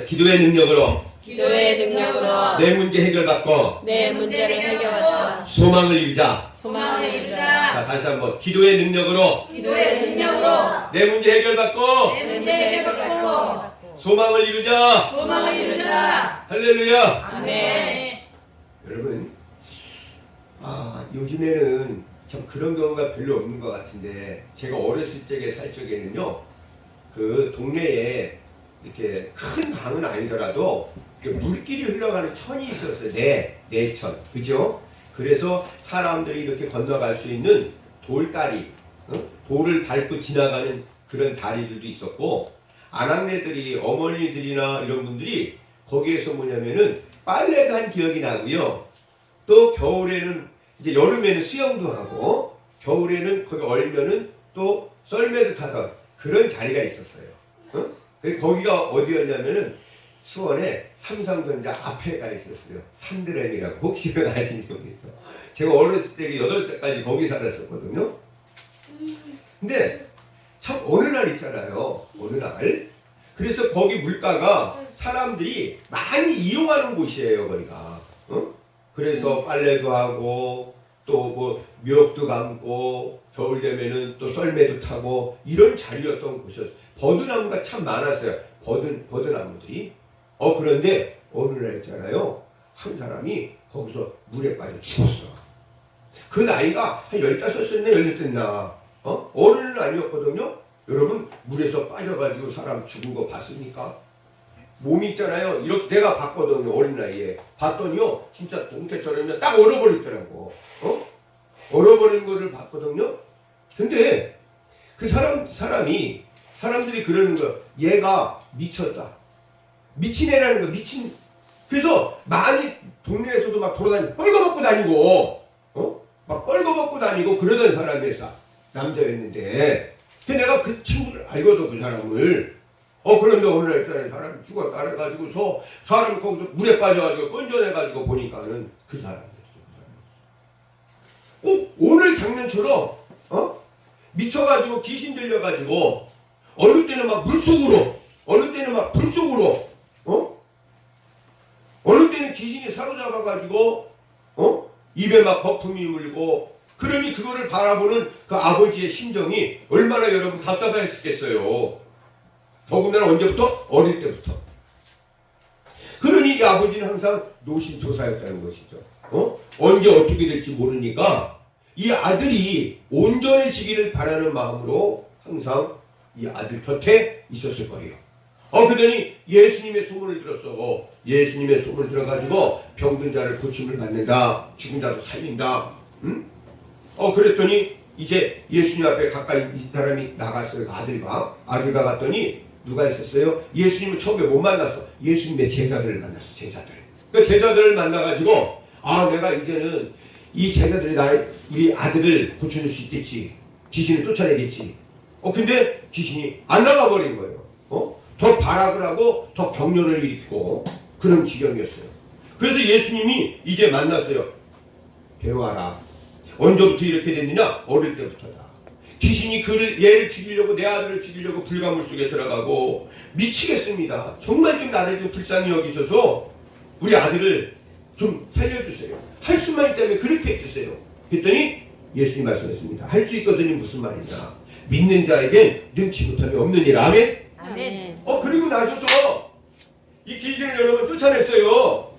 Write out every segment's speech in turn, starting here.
기도의 능력으로 내 문제 해결받고 내 문제를 해결하자. 소망을 이루자. 자, 다시 한번 기도의 능력으로 내 문제 해결받고 소망을 이루자. 할렐루야. 아멘. 여러분, 요즘에는 참 그런 경우가 별로 없는 것 같은데, 제가 어렸을 적에 살 적에는요, 그 동네에 이렇게 큰 강은 아니더라도 물길이 흘러가는 천이 있었어요. 내천, 그죠? 그래서 사람들이 이렇게 건너갈 수 있는 돌다리, 돌을 밟고 지나가는 그런 다리들도 있었고, 아낙네들이, 어머니들이나 이런 분들이 거기에서 뭐냐면은 빨래도 한 기억이 나고요. 또 겨울에는, 이제 여름에는 수영도 하고, 겨울에는 거기 얼면은 또 썰매도 타던 그런 자리가 있었어요. 거기가 어디였냐면은 수원에 삼성전자 앞에가 있었어요. 삼드램이라고. 혹시 아시는 분 있어? 제가 어렸을 때 8살까지 거기 살았었거든요. 근데 참 어느 날 있잖아요. 어느 날. 그래서 거기 물가가 사람들이 많이 이용하는 곳이에요. 거기가. 그래서 빨래도 하고 또 뭐 묘역도 감고 겨울 되면은 또 썰매도 타고 이런 자리였던 곳이었어요. 버드나무가 참 많았어요. 버드나무들이. 그런데 어느 날 있잖아요. 한 사람이 거기서 물에 빠져 죽었어. 그 나이가 한 15살이나 16살이나 어른은 아니었거든요. 여러분, 물에서 빠져가지고 사람 죽은 거 봤습니까? 몸이 있잖아요. 이렇게 내가 봤거든요. 어린 나이에. 봤더니요. 진짜 동태처럼 딱 얼어버리더라고. 얼어버린 거를 봤거든요. 근데 그 사람들이 그러는 거야. 얘가 미쳤다. 미친 애라는 거, 미친. 그래서 많이 동네에서도 막 돌아다니고, 뻘거벗고 다니고, 막 뻘거벗고 다니고 그러던 사람이었어. 남자였는데. 근데 내가 그 친구를 알거든, 그 사람을. 그런데 어느 날 있잖아요. 사람이 죽었다 그래가지고서 사람이 거기서 물에 빠져가지고 건져내가지고 보니까는 그 사람이었어. 꼭 오늘 장면처럼, 미쳐가지고 귀신 들려가지고 어느 때는 막 물속으로, 어느 때는 막 불속으로, 어느 때는 귀신이 사로잡아가지고 입에 막 거품이 물고. 그러니 그거를 바라보는 그 아버지의 심정이 얼마나 여러분 답답했겠어요. 더군다나 언제부터? 어릴 때부터. 그러니 이 아버지는 항상 노심초사였다는 것이죠. 언제 어떻게 될지 모르니까 이 아들이 온전해지기를 바라는 마음으로 항상 이 아들 곁에 있었을 거예요. 그러더니 예수님의 소문을 들었어. 예수님의 소문을 들어가지고 병든 자를 고침을 받는다. 죽은 자도 살린다. 그랬더니 이제 예수님 앞에 가까이 이 사람이 나갔어요. 아들과 갔더니 누가 있었어요? 예수님을 처음에 못 만났어. 예수님의 제자들을 만났어. 제자들. 그 제자들을 만나가지고 내가 이제는 이 제자들이 우리 아들을 고쳐줄 수 있겠지. 귀신을 쫓아내겠지. 근데 귀신이 안 나가버린 거예요. 더 발악을 하고 더 병련을 일으키고 그런 지경이었어요. 그래서 예수님이 이제 만났어요. 배워라. 언제부터 이렇게 됐느냐? 어릴 때부터다. 귀신이 얘를 죽이려고, 내 아들을 죽이려고 불가물 속에 들어가고 미치겠습니다. 정말 좀 나를 좀 불쌍히 여기셔서 우리 아들을 좀 살려주세요. 할 수만 있다면 그렇게 해주세요. 그랬더니 예수님 말씀했습니다. 할 수 있거든요. 무슨 말이냐? 믿는 자에겐 능치 못함이 없는 일. 아멘? 아멘. 그리고 나셔서 이 귀신을 여러분 쫓아냈어요.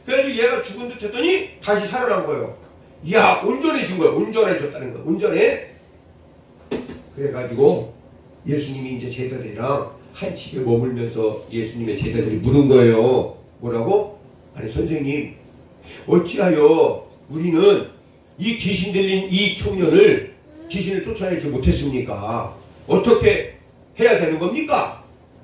그래가지고 얘가 죽은 듯 했더니 다시 살아난 거예요. 이야, 온전해진 거예요. 온전해졌다는 거예요. 온전해. 그래가지고 예수님이 이제 제자들이랑 한 집에 머물면서 예수님의 제자들이 물은 거예요. 뭐라고? 아니, 선생님, 어찌하여 우리는 이 귀신 들린 이 청년을 귀신을 쫓아내지 못했습니까? 어떻게 해야 되는 겁니까?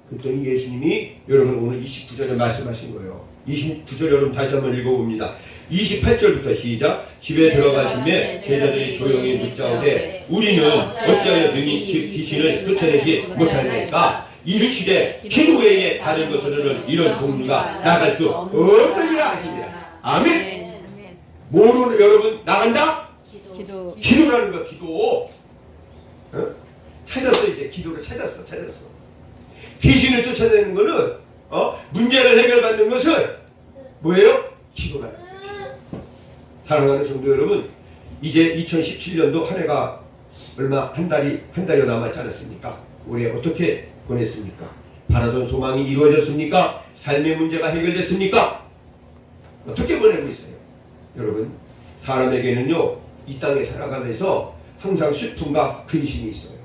그랬더니 예수님이 여러분 오늘 29절에 말씀하신 거예요. 29절 여러분 다시 한번 읽어봅니다. 28절부터 시작. 집에 들어가시매 제자들이 조용히 묻자오되 우리는 어찌하여 능히 귀신을 쫓아내지 못하니까 이르시되 기도 외에 다른 것으로는 이런 종류가 나갈 수 없느니라 하시니라. 아멘. 뭐로 여러분 나간다? 기도라는 거. 기도. 찾았어. 이제 기도를 찾았어. 귀신을 쫓아내는 거는 문제를 해결받는 것은 뭐예요? 기도가. 사랑하는 성도 여러분, 이제 2017년도 한 해가 한 달여 남았지 않았습니까? 올해 어떻게 보냈습니까? 바라던 소망이 이루어졌습니까? 삶의 문제가 해결됐습니까? 어떻게 보내고 있어요? 여러분, 사람에게는요, 이 땅에 살아가면서 항상 슬픔과 근심이 있어요.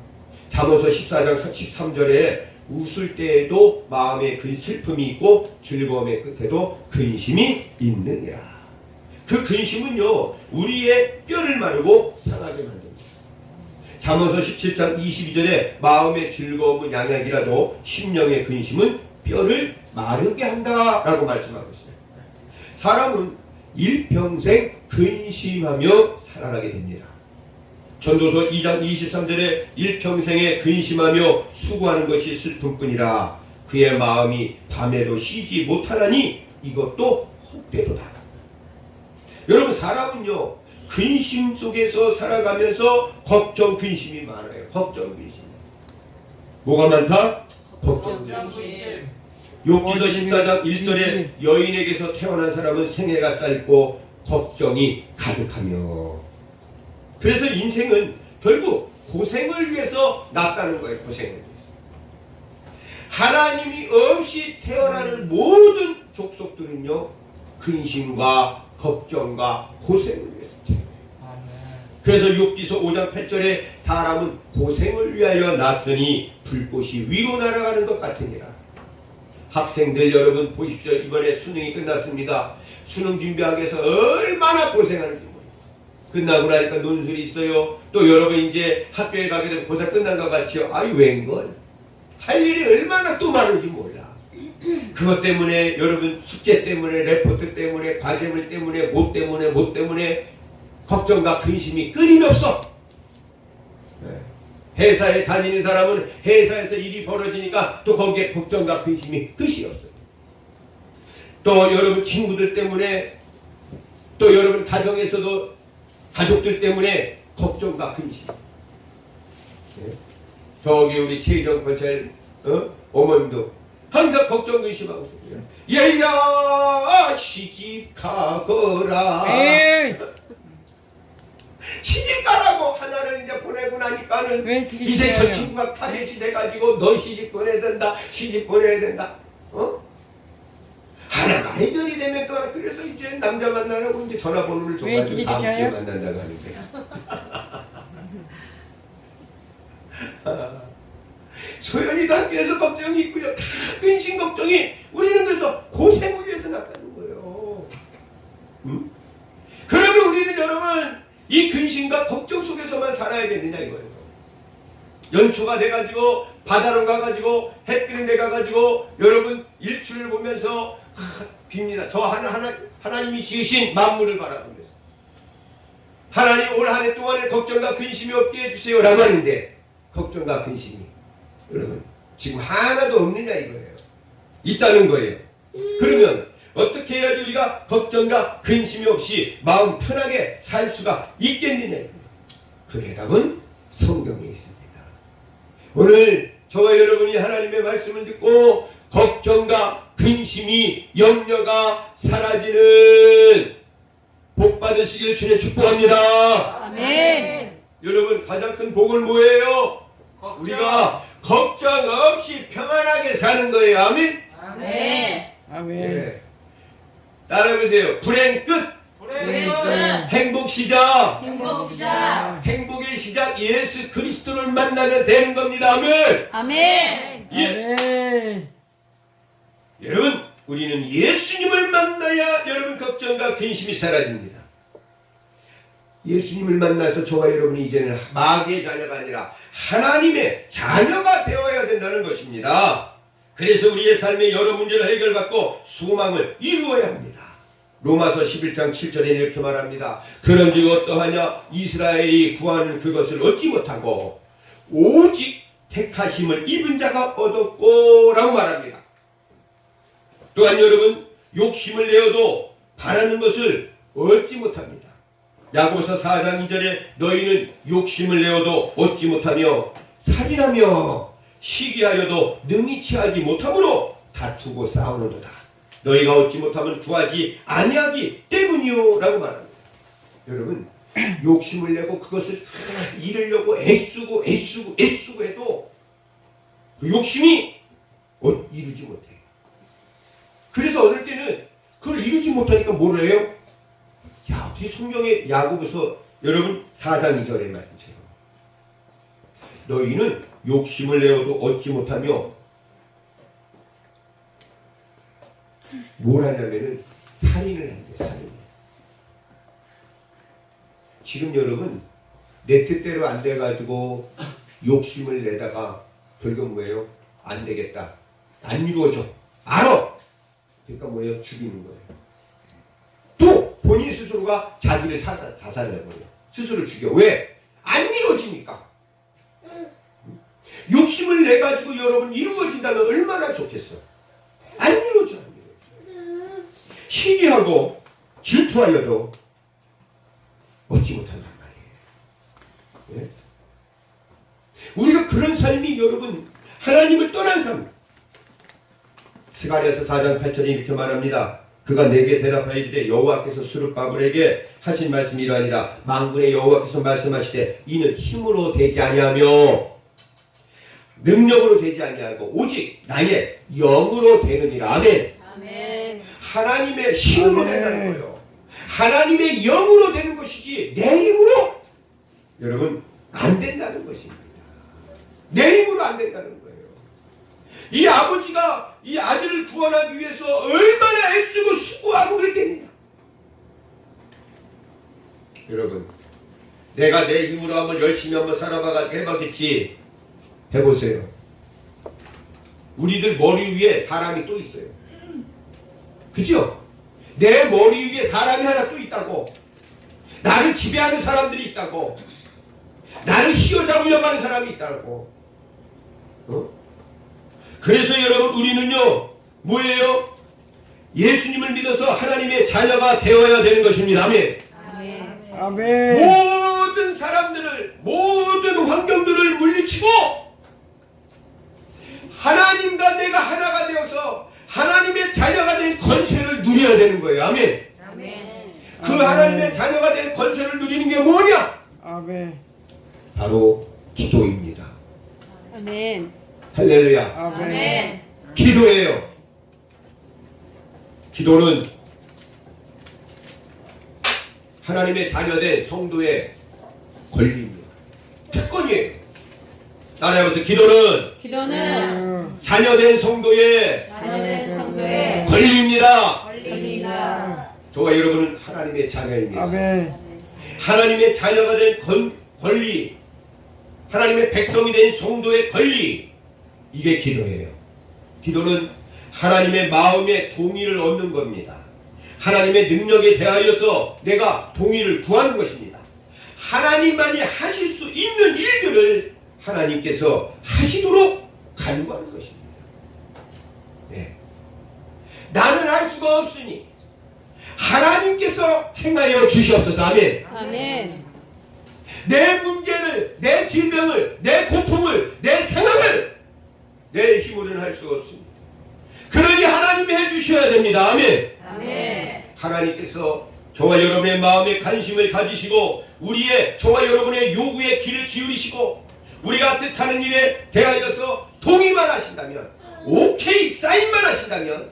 잠언서 14장 13절에 웃을 때에도 마음에 슬픔이 있고 즐거움의 끝에도 근심이 있느니라. 그 근심은요, 우리의 뼈를 마르고 상하게 만듭니다. 잠언서 17장 22절에 마음의 즐거움은 양약이라도 심령의 근심은 뼈를 마르게 한다라고 말씀하고 있어요. 사람은 일평생 근심하며 살아가게 됩니다. 전도서 2장 23절에 일평생에 근심하며 수고하는 것이 슬픔뿐이라 그의 마음이 밤에도 쉬지 못하나니 이것도 헛되도다. 여러분, 사람은요, 근심 속에서 살아가면서 걱정, 근심이 많아요. 걱정, 근심. 뭐가 많다? 걱정, 근심. 욥기서 14장 1절에 여인에게서 태어난 사람은 생애가 짧고 걱정이 가득하며. 그래서 인생은 결국 고생을 위해서 났다는 거예요. 고생을 위해서. 하나님이 없이 태어나는 모든 족속들은요, 근심과 걱정과 고생을 위해서 태어나요. 그래서 욥기서 5장 8절에 사람은 고생을 위하여 났으니 불꽃이 위로 날아가는 것 같으니라. 학생들 여러분 보십시오. 이번에 수능이 끝났습니다. 수능 준비하기 위해서 얼마나 고생하는지 모르겠어요. 끝나고 나니까 논술이 있어요. 또 여러분 이제 학교에 가게 되면 고사 끝난 것 같이요. 아이 웬걸? 할 일이 얼마나 또 많은지 몰라. 그것 때문에 여러분 숙제 때문에 레포트 때문에 과제물 때문에 뭐 때문에 걱정과 근심이 끊임없어. 회사에 다니는 사람은 회사에서 일이 벌어지니까 또 거기에 걱정과 근심이 끝이 없어요. 또 여러분 친구들 때문에 또 여러분 가정에서도 가족들 때문에 걱정과 근심. 저기 우리 최희정 권찰 어머님도 항상 걱정 근심하고 있어요. 얘야 시집가거라. 시집가라고 하나를 이제 보내고 나니까는 이제 저 친구가 타겟이 돼가지고 너 시집 보내야 된다, 시집 보내야 된다. 하나가 해결이 되면 또 그래서 이제 남자 만나려고 이제 전화번호를 줘가지고 다음 주에 만난다고 하는데. 소연이도 학교에서 걱정이 있고요. 다 근심 걱정이. 우리는 그래서 고생을 위해서 났다는 거예요. 그러면 우리는 여러분 이 근심과 걱정 속에서만 살아야 되느냐 이거예요. 연초가 돼가지고 바다로 가가지고 햇빛에 내가가지고 여러분 일출을 보면서 빕니다. 저 하나님이 지으신 만물을 바라보면서 하나님 올 한 해 동안에 걱정과 근심이 없게 해주세요 라고 하는데 걱정과 근심이 여러분 지금 하나도 없느냐 이거예요. 있다는 거예요. 그러면 어떻게 해야지 우리가 걱정과 근심이 없이 마음 편하게 살 수가 있겠느냐. 그 해답은 성경에 있습니다. 오늘 저와 여러분이 하나님의 말씀을 듣고 걱정과 근심이 염려가 사라지는 복 받으시길 주님 축복합니다. 아멘. 여러분 가장 큰 복은 뭐예요? 우리가 걱정 없이 평안하게 사는 거예요. 아멘. 아멘. 네. 따라해보세요. 불행 끝. 불행 끝. 행복 시작. 행복 시작. 행복의 시작 예수 그리스도를 만나면 되는 겁니다. 아멘. 아멘. 예. 여러분 우리는 예수님을 만나야 여러분 걱정과 근심이 사라집니다. 예수님을 만나서 저와 여러분이 이제는 마귀의 자녀가 아니라 하나님의 자녀가 되어야 된다는 것입니다. 그래서 우리의 삶의 여러 문제를 해결받고 소망을 이루어야 합니다. 로마서 11장 7절에 이렇게 말합니다. 그런즉 어떠하냐 이스라엘이 구하는 그것을 얻지 못하고 오직 택하심을 입은 자가 얻었고 라고 말합니다. 또한 여러분 욕심을 내어도 바라는 것을 얻지 못합니다. 야고보서 4장 2절에 너희는 욕심을 내어도 얻지 못하며 살인하며 시기하여도 능히 취하지 못하므로 다투고 싸우는도다. 너희가 얻지 못하면 구하지 아니하기 때문이요 라고 말합니다. 여러분, 욕심을 내고 그것을 이루려고 애쓰고 해도 그 욕심이 이루지 못해. 그래서 어떨 때는 그걸 이루지 못하니까 뭐를 해요? 야, 어떻게 성경의 야고보서 여러분 4장 2절의 말씀처럼 너희는 욕심을 내어도 얻지 못하며 뭘 하냐면은 살인을 한대. 살인. 지금 여러분 내 뜻대로 안 돼가지고 욕심을 내다가 결국 뭐예요? 안 되겠다. 안 이루어져. 알아. 그러니까 뭐예요? 죽이는 거예요. 또 본인 스스로가 자기를 자살을 해버려요. 스스로 죽여. 왜? 안 이루어지니까. 욕심을 내가지고 여러분 이루어진다면 얼마나 좋겠어. 안 이루어져. 시기하고 질투하여도 얻지 못한단 말이에요. 네? 우리가 그런 삶이 여러분 하나님을 떠난 삶. 스가랴서 4장 8절에 이렇게 말합니다. 그가 내게 대답하여 이르되 여호와께서 스룹바벨에게 하신 말씀이 이러하니라. 만군의 여호와께서 말씀하시되 이는 힘으로 되지 아니하며 능력으로 되지 아니하고 오직 나의 영으로 되느니라. 아멘. 아멘. 하나님의 힘으로 된다는 거예요. 하나님의 영으로 되는 것이지 내 힘으로 여러분 안 된다는 것입니다. 내 힘으로 안 된다는 거예요. 이 아버지가 이 아들을 구원하기 위해서 얼마나 애쓰고 수고하고 그랬겠느냐. 여러분, 내가 내 힘으로 한번 열심히 한번 살아봐가지고 해봤겠지. 해보세요. 우리들 머리 위에 사람이 또 있어요. 그죠? 내 머리 위에 사람이 하나 또 있다고. 나를 지배하는 사람들이 있다고. 나를 휘어잡으려고 하는 사람이 있다고. 그래서 여러분 우리는요 뭐예요? 예수님을 믿어서 하나님의 자녀가 되어야 되는 것입니다. 아멘. 아멘. 아멘. 모든 사람들을 모든 환경들을 물리치고 하나님과 내가 하나가 되어서 하나님의 자녀가 된 권세를 누려야 되는 거예요. 아멘. 아멘. 그 하나님의 자녀가 된 권세를 누리는 게 뭐냐? 아멘. 바로 기도입니다. 아멘. 할렐루야. 아멘. 기도예요. 기도는 하나님의 자녀된 성도의 권리입니다. 특권이에요. 따라해보세요. 기도는 자녀된 성도의 자녀된 성도의 권리입니다. 권리입니다. 저와 여러분은 하나님의 자녀입니다. 아멘. 하나님의 자녀가 된 권리, 하나님의 백성이 된 성도의 권리, 이게 기도예요. 기도는 하나님의 마음의 동의를 얻는 겁니다. 하나님의 능력에 대하여서 내가 동의를 구하는 것입니다. 하나님만이 하실 수 있는 일들을 하나님께서 하시도록 간구하는 것입니다. 네. 나는 할 수가 없으니 하나님께서 행하여 주시옵소서. 아멘. 아멘. 내 문제를, 내 질병을, 내 고통을, 내 상황을 내 힘으로는 할 수가 없습니다. 그러니 하나님이 해주셔야 됩니다. 아멘. 아멘. 하나님께서 저와 여러분의 마음에 관심을 가지시고 저와 여러분의 요구에 귀를 기울이시고 우리가 뜻하는 일에 대하여서 동의만 하신다면, 오케이 사인만 하신다면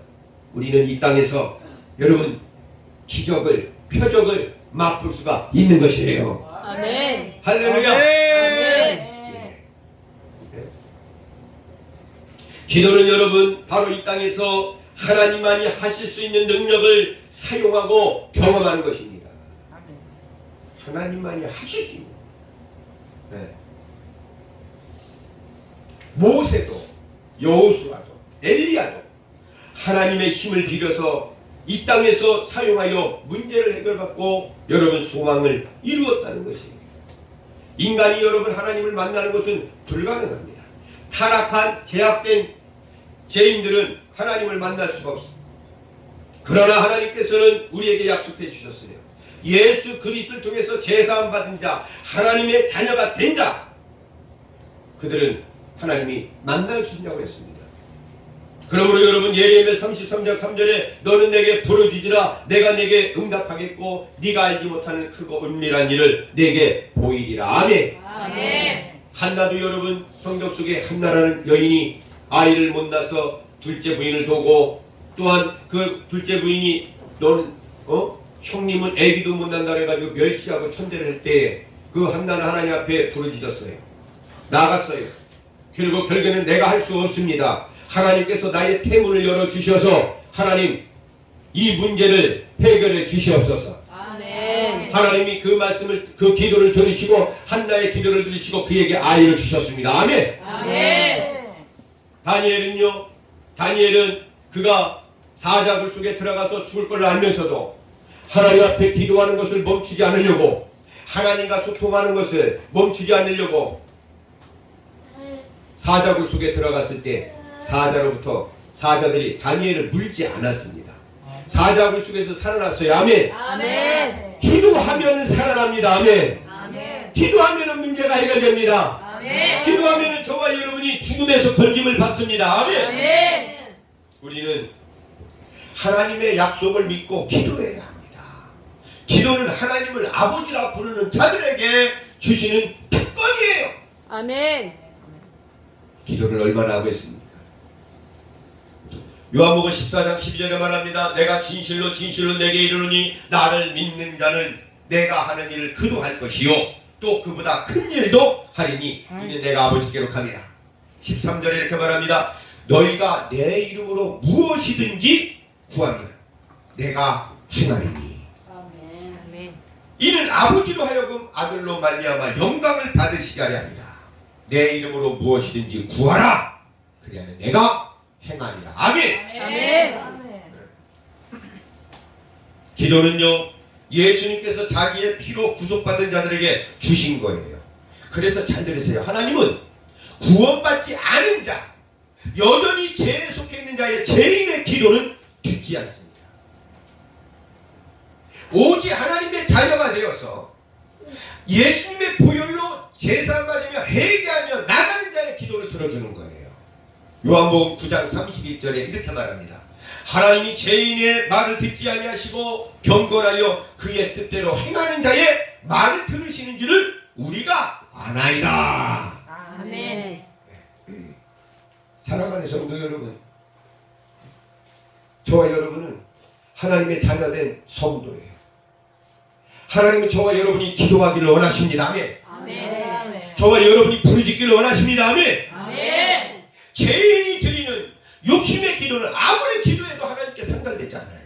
우리는 이 땅에서 여러분 기적을, 표적을 맛볼 수가 있는 것이에요. 아멘. 할렐루야. 아멘. 기도는 여러분 바로 이 땅에서 하나님만이 하실 수 있는 능력을 사용하고 경험하는 것입니다. 하나님만이 하실 수 있는. 네. 모세도 여호수아도 엘리야도 하나님의 힘을 빌어서 이 땅에서 사용하여 문제를 해결받고 여러분 소망을 이루었다는 것입니다. 인간이 여러분 하나님을 만나는 것은 불가능합니다. 타락한 제약된 죄인들은 하나님을 만날 수가 없습니다. 그러나 하나님께서는 우리에게 약속해 주셨어요. 예수 그리스도를 통해서 제사함 받은 자, 하나님의 자녀가 된 자, 그들은 하나님이 만나 주신다고 했습니다. 그러므로 여러분 예레미야 33장 3절에 너는 내게 부르짖으라 내가 내게 응답하겠고 네가 알지 못하는 크고 은밀한 일을 내게 보이리라. 아멘. 아멘. 한나도 여러분 성경 속에 한나라는 여인이 아이를 못 낳아서 둘째 부인을 보고 또한 그 둘째 부인이 너는 형님은 애기도 못 난다 해가지고 멸시하고 천대를 할 때 그 한나는 하나님 앞에 부르짖었어요. 나갔어요. 그리고 결국에는 내가 할 수 없습니다. 하나님께서 나의 태문을 열어주셔서 하나님 이 문제를 해결해 주시옵소서. 아멘. 하나님이 그 말씀을 그 기도를 들으시고 한나의 기도를 들으시고 그에게 아이를 주셨습니다. 아멘. 아멘. 다니엘은 그가 사자굴 속에 들어가서 죽을 걸 알면서도 하나님 앞에 기도하는 것을 멈추지 않으려고 하나님과 소통하는 것을 멈추지 않으려고 사자굴 속에 들어갔을 때 사자들이 다니엘을 물지 않았습니다. 사자굴 속에서 살아났어요. 아멘. 아멘. 기도하면 살아납니다. 아멘. 아멘. 기도하면 문제가 해결됩니다. 아멘. 기도하면 저와 여러분이 죽음에서 건짐을 받습니다. 아멘. 아멘. 우리는 하나님의 약속을 믿고 기도해야 합니다. 기도는 하나님을 아버지라 부르는 자들에게 주시는 특권이에요. 아멘. 기도를 얼마나 하고 있습니까? 요한복음 14장 12절에 말합니다. 내가 진실로 내게 이르노니 나를 믿는 자는 내가 하는 일을 그도 할 것이요 또 그보다 큰 일도 하리니 이는 내가 아버지께로 가니라. 13절에 이렇게 말합니다. 너희가 내 이름으로 무엇이든지 구하면 내가 행하리니 아멘. 이는 아버지로 하여금 아들로 말미암아 영광을 받으시게 하려 합니다. 내 이름으로 무엇이든지 구하라. 그리하면 내가 행하리라. 아멘. 아멘. 기도는요 예수님께서 자기의 피로 구속받은 자들에게 주신 거예요. 그래서 잘 들으세요. 하나님은 구원받지 않은 자 여전히 죄에 속해 있는 자의 죄인의 기도는 듣지 않습니다. 오직 하나님의 자녀가 되어서 예수님의 보혈로 제사를 받으며 회개하며 나가는 자의 기도를 들어주는 거예요. 요한복음 9장 31절에 이렇게 말합니다. 하나님이 죄인의 말을 듣지 아니하시고 경건하여 그의 뜻대로 행하는 자의 말을 들으시는 줄을 우리가 아나이다. 아멘. 사랑하는 성도 여러분, 저와 여러분은 하나님의 자녀된 성도예요. 하나님은 저와 여러분이 기도하기를 원하십니다. 아멘. 아멘. 저와 여러분이 부르짖기를 원하십니다. 아멘. 아멘. 죄인이 드리는 욕심의 기도는 아무리 기도해도 하나님께 상달되지 않아요.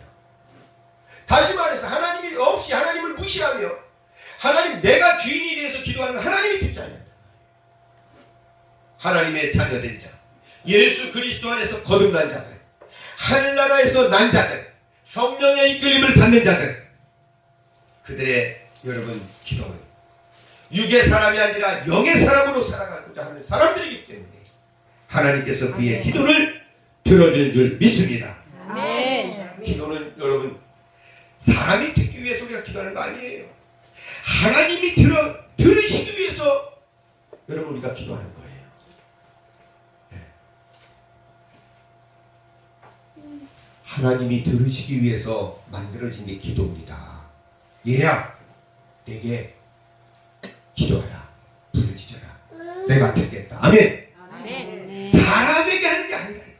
다시 말해서 하나님이 없이 하나님을 무시하며 하나님 내가 주인이 돼서 기도하는 하나님이 듣지 않아요. 하나님의 자녀된 자, 예수 그리스도 안에서 거듭난 자들, 하늘나라에서 난 자들, 성령의 이끌림을 받는 자들, 그들의 여러분 기도는 육의 사람이 아니라 영의 사람으로 살아가고자 하는 사람들이기 때문에 하나님께서 그의 기도를 들어주는 줄 믿습니다. 아멘. 기도는 여러분 사람이 듣기 위해서 우리가 기도하는 거 아니에요. 하나님이 들으시기 위해서 여러분 우리가 기도하는 거예요. 하나님이 들으시기 위해서 만들어진 게 기도입니다. 얘야 내게 기도하라. 부르짖어라. 내가 듣겠다. 아멘. 아멘. 사람에게 하는 게 아니라 이거야.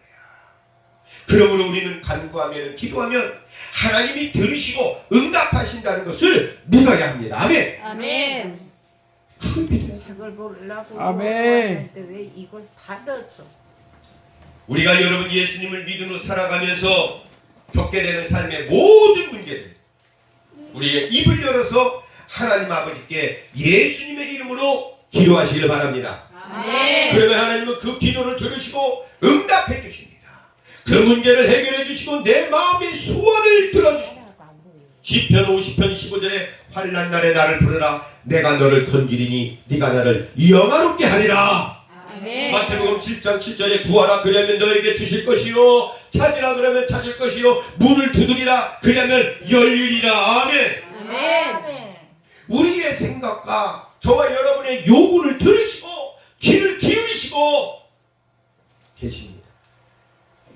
그러므로 우리는 간구하면 기도하면 하나님이 들으시고 응답하신다는 것을 믿어야 합니다. 아멘. 아멘. 그걸 보려고 아멘. 왜 이걸 받았어? 우리가 여러분 예수님을 믿음으로 살아가면서 겪게 되는 삶의 모든 문제들 우리의 입을 열어서 하나님 아버지께 예수님의 이름으로 기도하시기를 바랍니다. 아멘. 그러면 하나님은 그 기도를 들으시고 응답해 주십니다. 그 문제를 해결해 주시고 내 마음의 소원을 들어주십니다. 시편 50편 15절에 환난 날에 나를 부르라. 내가 너를 건지리니 네가 나를 영화롭게 하리라. 아멘. 마태복음 7장 7절에 구하라 그러면 너에게 주실 것이요 찾으라 그러면 찾을 것이요 문을 두드리라 그러면 열리리라. 아멘. 아멘. 우리의 생각과 저와 여러분의 요구를 들으시고 귀를 기울이시고 계십니다.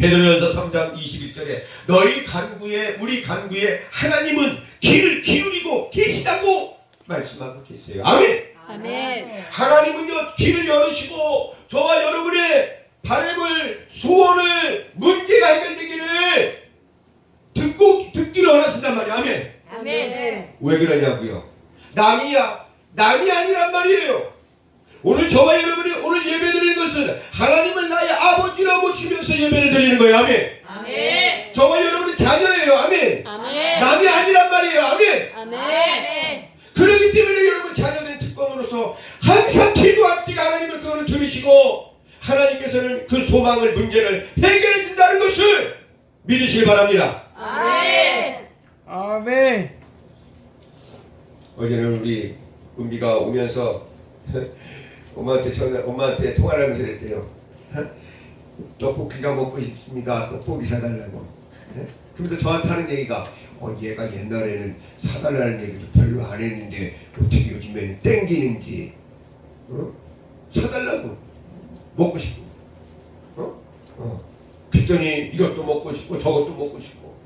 베드로전서 3장 21절에 너희 간구에 우리 간구에 하나님은 귀를 기울이고 계시다고 말씀하고 계세요. 아멘. 아멘. 하나님은요 귀를 열으시고 저와 여러분의 바람을 소원을 문제가 해결되기를 듣기를 원하신단 말이에요. 아멘. 아멘. 왜 그러냐고요? 남이 아니란 말이에요. 오늘 저와 여러분이 오늘 예배드리는 것은 하나님을 나의 아버지로 모시면서 예배를 드리는 거예요. 아멘. 아멘. 저와 여러분은 자녀예요. 아멘. 아멘. 남이 아니란 말이에요. 아멘. 아멘. 그렇기 때문에 여러분 자녀된 특권으로서 항상 기도합시고 하나님을 그거를 들으시고 하나님께서는 그 소망을 문제를 해결해 준다는 것을 믿으시길 바랍니다. 아멘. 아멘. 어제는 우리 은비가 오면서 엄마한테 통화를 하면서 그랬대요. 떡볶이가 먹고 싶습니다. 떡볶이 사달라고. 그런데 저한테 하는 얘기가 얘가 옛날에는 사달라는 얘기도 별로 안 했는데 어떻게 요즘에는 땡기는지 사달라고 먹고 싶고 그랬더니 이것도 먹고 싶고 저것도 먹고 싶고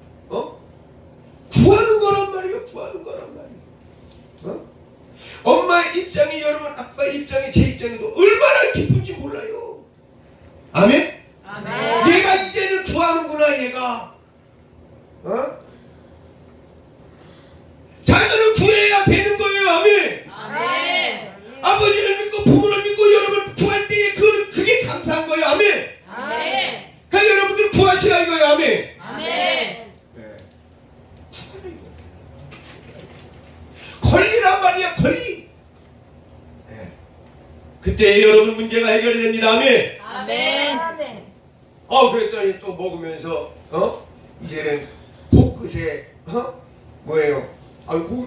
구하는 거란 말이에요. 구하는 거란 말이에요. 엄마의 입장이 여러분 아빠의 입장이 제 입장에도 얼마나 기쁜지 몰라요. 아멘? 아멘. 얘가 이제는 구하는구나 얘가. 자녀를 구해야 되는 거예요. 아멘. 아멘. 아버지를 믿고 부모를 믿고 여러분 구할 때에 그게 감사한 거예요. 아멘. 아멘. 그러니까 여러분들 구하시라 이거예요. 아멘. 아멘. 권리란 말이야. 권리. 그때 여러분 문제가 해결됩니다. 아멘. 아멘. 그랬더니 또 먹으면서 이제는 코끝에 뭐예요?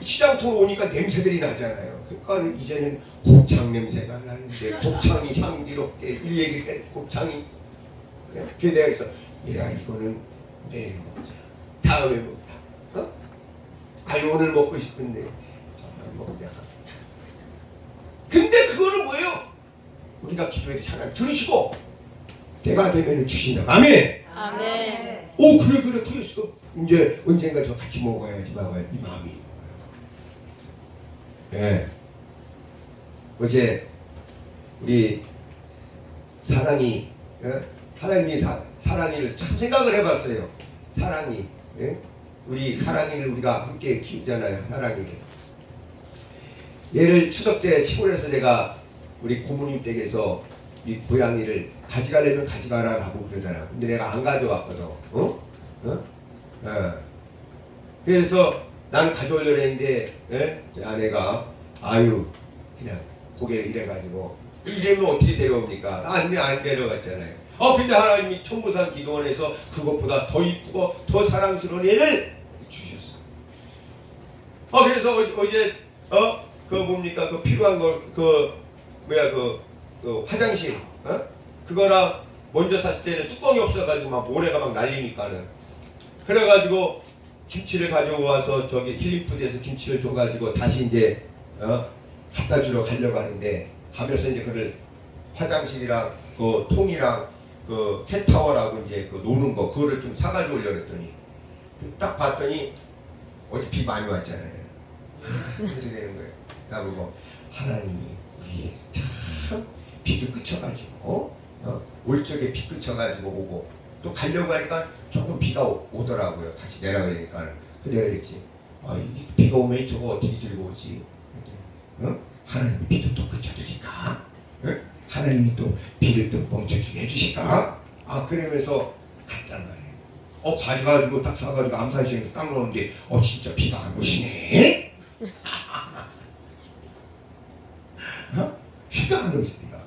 시장통에 오니까 냄새들이 나잖아요. 그러니까 이제는 곱창 냄새가 나는데 곱창이 향기롭게 이 얘기를 곱창이 그래서 내가 그래서 야 이거는 내일 먹자. 다음에 먹자. 오늘 먹고 싶은데 정말 먹자. 근데 그거는 뭐예요? 우리가 기도해도 하나님 들으시고 때가 되면 주신다. 아멘. 아멘. 그래 그랬어. 이제 언젠가 저 같이 먹어야지 이 마음이. 어제 우리 사랑이 사랑이를 참 생각을 해봤어요. 사랑이 우리 사랑이를 우리가 함께 키우잖아요. 사랑이를. 얘를 추석 때 시골에서 내가 우리 고모님 댁에서 이 고양이를 가져가려면 가져가라 하고 그러잖아. 근데 내가 안 가져왔거든. 그래서 난 가져오려고 했는데 제 아내가 그냥 고개를 이래가지고 이제는 어떻게 데려옵니까? 안 데려갔잖아요. 근데 하나님이 천부산 기도원에서 그것보다 더 이쁘고 더 사랑스러운 애를 주셨어. 그래서 어제 뭡니까 그 필요한 그 화장실 그거랑 먼저 샀을 때는 뚜껑이 없어가지고 막 모래가 막 날리니까는 그래가지고 김치를 가지고 와서 저기 힐리푸드에서 김치를 줘가지고 다시 이제 갖다 주러 가려고 하는데 가면서 이제 그를 화장실이랑 그 통이랑 그 캣타워라고 이제 그 노는 거 그거를 좀 사가지고 오려고 했더니 딱 봤더니 어제 비 많이 왔잖아요. 그래서 되는 거예요. 나보고 하나님이 우리 참 비도 그쳐가지고 올 적에 비 그쳐가지고 오고 또 가려고 하니까 조금 비가 오더라고요. 다시 내려가니까. 근데 내가 그랬지. 비가 오면 저거 어떻게 들고 오지? 하나님이 비도 또 그쳐주니까. 하나님이 또 비를 또 멈춰주게 해주실까? 그러면서 갔단 말이에요. 가져가지고 딱 사가지고 암사시에서 딱 놓는데 진짜 비가 안 오시네? 비가 안 오시, 비가 안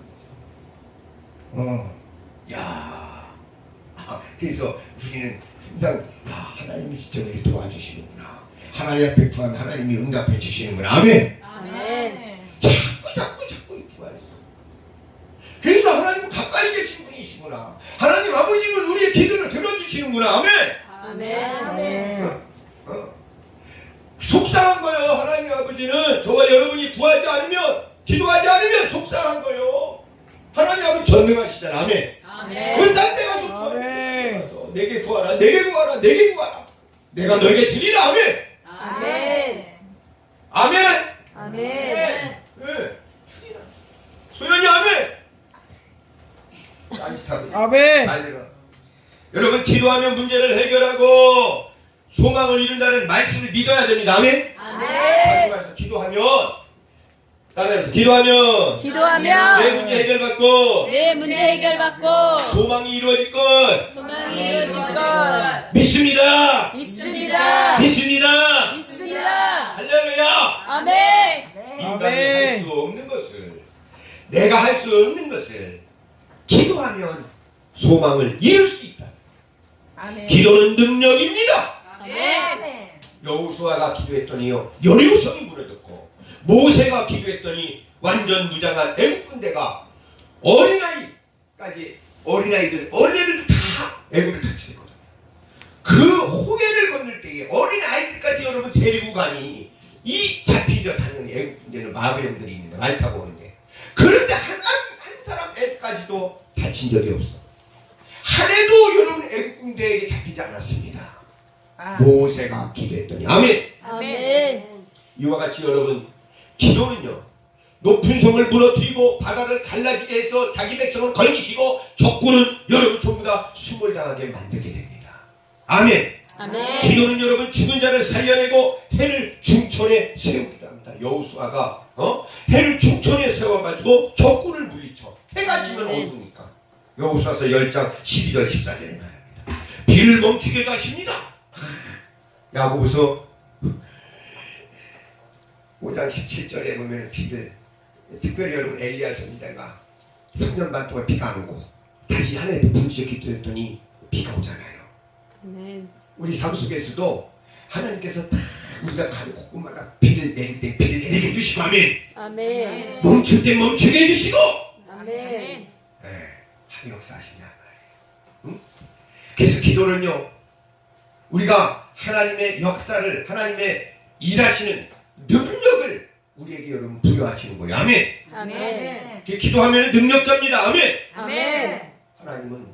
오시. 그래서 우리는 항상 하나님이 진짜 우리 도와주시는구나. 하나님 앞에 구하면 하나님이 응답해 주시는구나. 아멘. 아멘. 자꾸 구하시죠. 그래서 하나님은 가까이 계신 분이시구나. 하나님 아버지는 우리의 기도를 들어주시는구나. 아멘. 아멘. 속상한 거예요. 하나님 아버지는 저와 여러분이 구하지 않으면 기도하지 않으면 속상한 거예요. 하나님 아버지 전능하시잖아. 아멘. 아멘. 그걸 딴 데 가서 구하는 거예요. 내게 구하라, 내게 구하라, 내게 구하라. 내가 너에게 주리라. 아멘. 아멘. 아멘. 아멘. 네. 주리라. 소연이 아멘. 딴짓하고 있어. 아멘. 난리가. 여러분, 기도하면 문제를 해결하고 소망을 이룬다는 말씀을 믿어야 됩니다. 아멘. 아멘. 말씀 기도하면, 따라해서 기도하면 내 기도하면 문제 해결받고 내 문제 해결받고 소망이 이루어질 것 소망이 이루어질 것 믿습니다. 믿습니다. 믿습니다. 믿습니다. 할렐루야. 아멘. 인간이 할 수 없는 것을, 내가 할 수 없는 것을 기도하면 소망을 이룰 수 있다. 아멘. 기도는 능력입니다. 아멘. 여호수아가 기도했더니요, 여리고성이 무너졌고, 모세가 기도했더니 완전 무장한 애국 군대가 어린애들도 다 애국을 탈취했거든요. 그 호해를 건널 때에 어린아이들까지 여러분 데리고 가니 이 잡히죠. 당연히 애국 군대는 마병들이 있는데, 말 타고 오는데. 그런데 한 사람 애까지도 다친 적이 없어. 한 해도 여러분 애국 군대에게 잡히지 않았습니다. 모세가 기도했더니. 아멘. 아멘. 이와 같이 여러분, 기도는요, 높은 성을 무너뜨리고 바다를 갈라지게 해서 자기 백성을 건지시고 적군은 여러분 전부 다 숨을 당하게 만들게 됩니다. 아멘. 아멘. 기도는 여러분 죽은 자를 살려내고 해를 중천에 세우기도 합니다. 여호수아가 해를 중천에 세워가지고 적군을 물리쳐. 해가 지면 어두우니까. 여호수아서 10장 12절 14절에 말합니다. 비를 멈추게 하십니다. 야고보서 5장 17절에 보면 비를, 특별히 여러분 엘리야 선지자가 3년 반 동안 비가 안 오고 다시 하나님께 부르짖어 기도했더니 비가 오잖아요. 아멘. 우리 삶 속에서도 하나님께서 다 우리가 가는 곳곳마다 비를 내릴 때 비를 내리게 해주시고, 아멘. 아멘. 멈출 때 멈추게 해주시고, 아멘. 하나님 역사하시냐 말이에요. 응? 그래서 기도는요, 우리가 하나님의 역사를, 하나님의 일하시는 능력을 우리에게 여러분 부여하시는 거예요. 아멘. 아멘. 기도하면 능력자입니다. 아멘. 아멘. 하나님은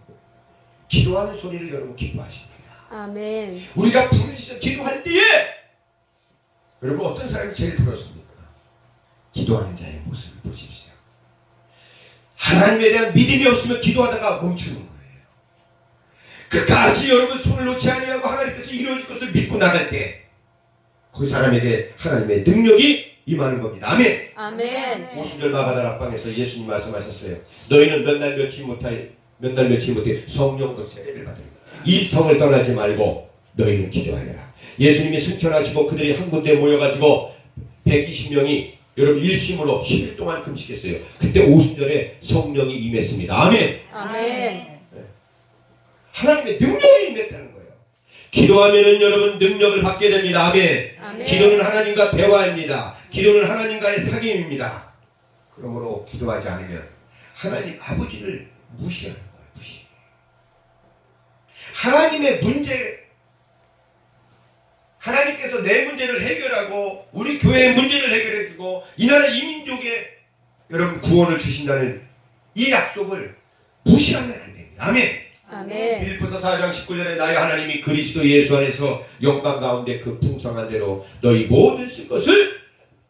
기도하는 소리를 여러분 기뻐하십니다. 아멘. 우리가 부르짖어 기도할 때에 여러분 어떤 사람이 제일 부럽습니까? 기도하는 자의 모습을 보십시오. 하나님에 대한 믿음이 없으면 기도하다가 멈추는 거예요. 끝까지 여러분 손을 놓지 아니하고 하나님께서 이루어질 것을 믿고 나갈 때 그 사람에게 하나님의 능력이 임하는 겁니다. 아멘. 아멘. 오순절 마가다 락방에서 예수님 말씀하셨어요. 너희는 몇 날 며칠 못해 성령으로 세례를 받으리라. 이 성을 떠나지 말고 너희는 기도하여라. 예수님이 승천하시고 그들이 한 군데 모여가지고 120명이 여러분 일심으로 10일 동안 금식했어요. 그때 오순절에 성령이 임했습니다. 아멘. 아멘. 하나님의 능력이 임했다는 거예요. 기도하면은 여러분 능력을 받게 됩니다. 아멘. 아멘. 기도는 하나님과 대화입니다. 기도는 하나님과의 사귐입니다. 그러므로 기도하지 않으면 하나님 아버지를 무시하는 거예요. 무시. 하나님의 문제, 하나님께서 내 문제를 해결하고 우리 교회의 문제를 해결해주고 이 나라 이민족에 여러분 구원을 주신다는 이 약속을 무시하면 안 됩니다. 아멘. 아멘. 빌립보서 4장 19절에 나의 하나님이 그리스도 예수 안에서 영광 가운데 그 풍성한 대로 너희 모든 쓸 것을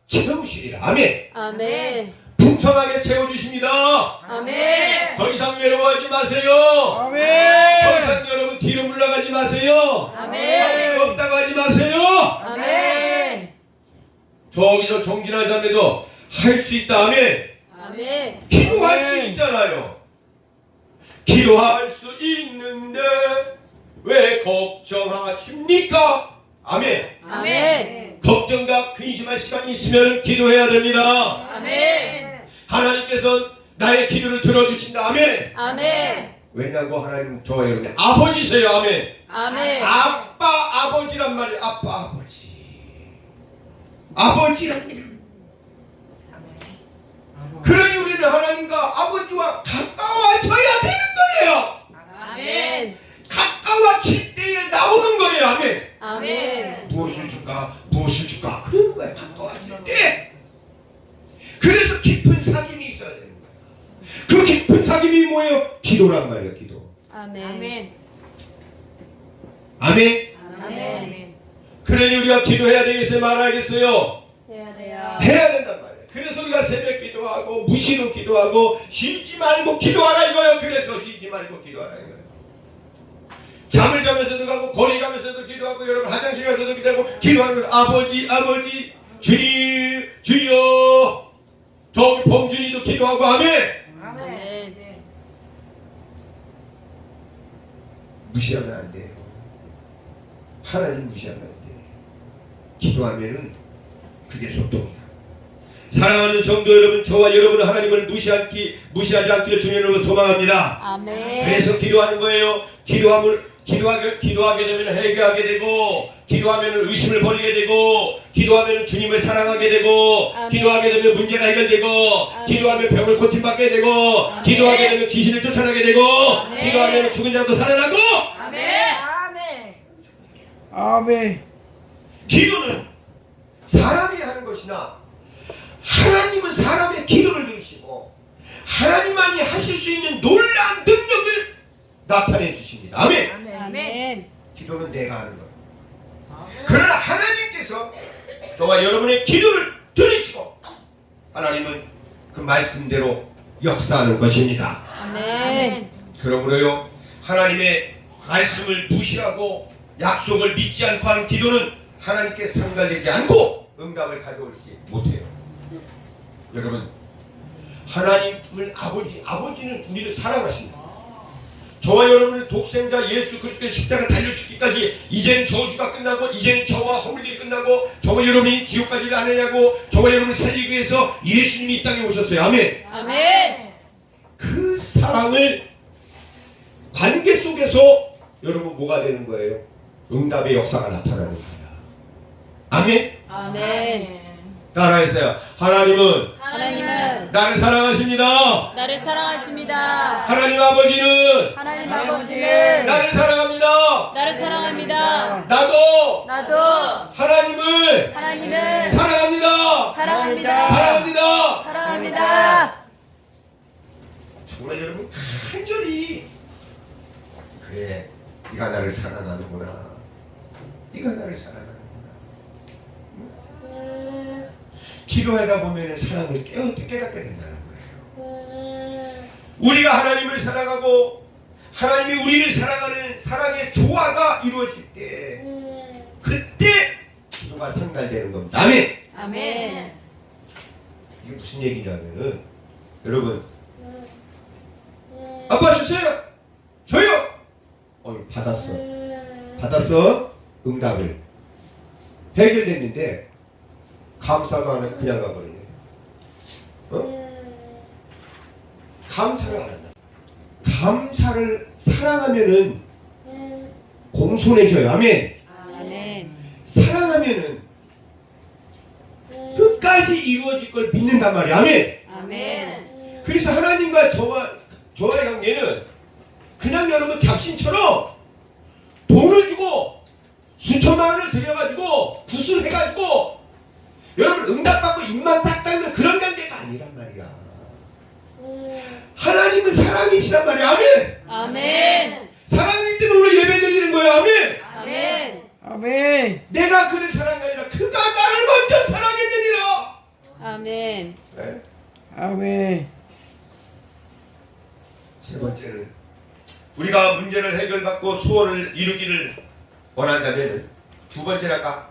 채우시리라. 아멘. 아멘. 풍성하게 채워주십니다. 아멘. 더 이상 외로워하지 마세요. 아멘. 더 이상 여러분 뒤로 물러가지 마세요. 아멘. 없다고 하지 마세요. 아멘. 저기서 정진한 자매도 할 수 있다. 아멘. 아멘. 기도할 수 있잖아요. 기도할 수 있는데 왜 걱정하십니까? 아멘. 아멘. 걱정과 근심할 시간이 있으면 기도해야 됩니다. 아멘. 하나님께서 나의 기도를 들어주신다. 아멘. 아멘. 왜냐고 하나님 저와 여러분의 아버지세요. 아멘. 아멘. 아빠 아버지란 말이에요. 아빠 아버지. 아버지란 말. 그러니 우리는 하나님과 아버지와 가까워져야 되는 거예요. 아멘. 가까워질 때에 나오는 거예요. 아멘. 아멘. 무엇을 줄까? 무엇을 줄까? 그러는 거야. 가까워질 때. 그래서 깊은 사귐이 있어야 되는 거야. 그 깊은 사귐이 뭐예요? 기도란 말이에요. 기도. 아멘. 아멘. 아멘. 그러니 우리가 기도해야 되겠어요? 말아야겠어요? 해야 돼요. 해야 된단 말이에요. 그래서 우리가 새벽 기도하고 무시로 기도하고 쉬지 말고 기도하라 이거예요. 그래서 쉬지 말고 기도하라 이거예요. 잠을 자면서도 가고 거리 가면서도 기도하고 여러분 화장실 가서도 기도하고 기도하는 거예요. 아버지 아버지 주님 주여. 저기 범준이도 기도하고 아멘. 아멘. 무시하면 안 돼요. 하나님 무시하면 안 돼요. 기도하면은 그게 소통이야. 사랑하는 성도 여러분, 저와 여러분은 하나님을 무시하지 않기를 주님으로 소망합니다. 아멘. 그래서 기도하는 거예요. 기도하게 되면 회개하게 되고, 기도하면 의심을 버리게 되고, 기도하면 주님을 사랑하게 되고, 아멘. 기도하게 되면 문제가 해결되고, 아멘. 기도하면 병을 고침받게 되고, 아멘. 기도하게 되면 귀신을 쫓아나게 되고, 아멘. 기도하면 죽은 자도 살아나고. 아멘. 아멘. 기도는 사람이 하는 것이나 하나님은 사람의 기도를 들으시고 하나님만이 하실 수 있는 놀라운 능력을 나타내 주십니다. 아멘. 아멘. 기도는 내가 하는 거예요. 그러나 하나님께서 저와 여러분의 기도를 들으시고 하나님은 그 말씀대로 역사하는 것입니다. 아멘. 그러므로요, 하나님의 말씀을 무시하고 약속을 믿지 않고 하는 기도는 하나님께 상달되지 않고 응답을 가져오지 못해요. 여러분, 하나님을 아버지는 우리를 사랑하십니다. 저와 여러분의 독생자 예수 그리스도의 십자가 달려 죽기까지 이제는 저주가 끝나고 이제는 저와 허물들이 끝나고 저와 여러분이 지옥까지 가느냐고 저와 여러분을 살리기 위해서 예수님이 이 땅에 오셨어요. 아멘. 아멘. 그 사랑을 관계 속에서 여러분 뭐가 되는 거예요? 응답의 역사가 나타나는 거예요. 아멘. 아멘. 따라해서요. 하나님은 하나님은 나를 사랑하십니다. 나를 사랑하십니다. 하나님 아버지는 하나님 아버지는 나를 사랑합니다. 나를 사랑합니다. 나도 나도 하나님을 하나님을 사랑합니다. 사랑합니다. 사랑합니다. 사랑합니다. 정말 여러분 간절히 그래, 네가 나를 사랑하는구나. 네가 나를 사랑하는구나. 기도하다 보면 사랑을 깨닫게 된다는 거예요. 우리가 하나님을 사랑하고 하나님이 우리를 사랑하는 사랑의 조화가 이루어질 때 그때 기도가 상달되는 겁니다. 아멘. 아멘. 이게 무슨 얘기냐면은 여러분, 아빠 주세요. 줘요. 받았어. 응답을 해결됐는데 감사가 안 하고 그냥 가버리네. 감사를 안 한다. 감사를 사랑하면은 공손해져요. 아멘. 아멘. 사랑하면은 끝까지 이루어질 걸 믿는단 말이야. 아멘. 아멘. 그래서 하나님과 저와의 관계는 그냥 여러분 잡신처럼 돈을 주고 수천만 원을 들여가지고 구슬해가지고 여러분 응답받고 입만 딱 닦는 그런 관계가 아니란 말이야. 하나님은 사랑이시란 말이야. 아멘. 아멘. 사랑이기 때문에 오늘 예배 드리는 거야. 아멘. 아멘. 아멘. 내가 그를 사랑한 게 아니라 그가 나를 먼저 사랑했느니라. 아멘. 네? 아멘. 세 번째는 우리가 문제를 해결받고 소원을 이루기를 원한다면 두 번째는 아까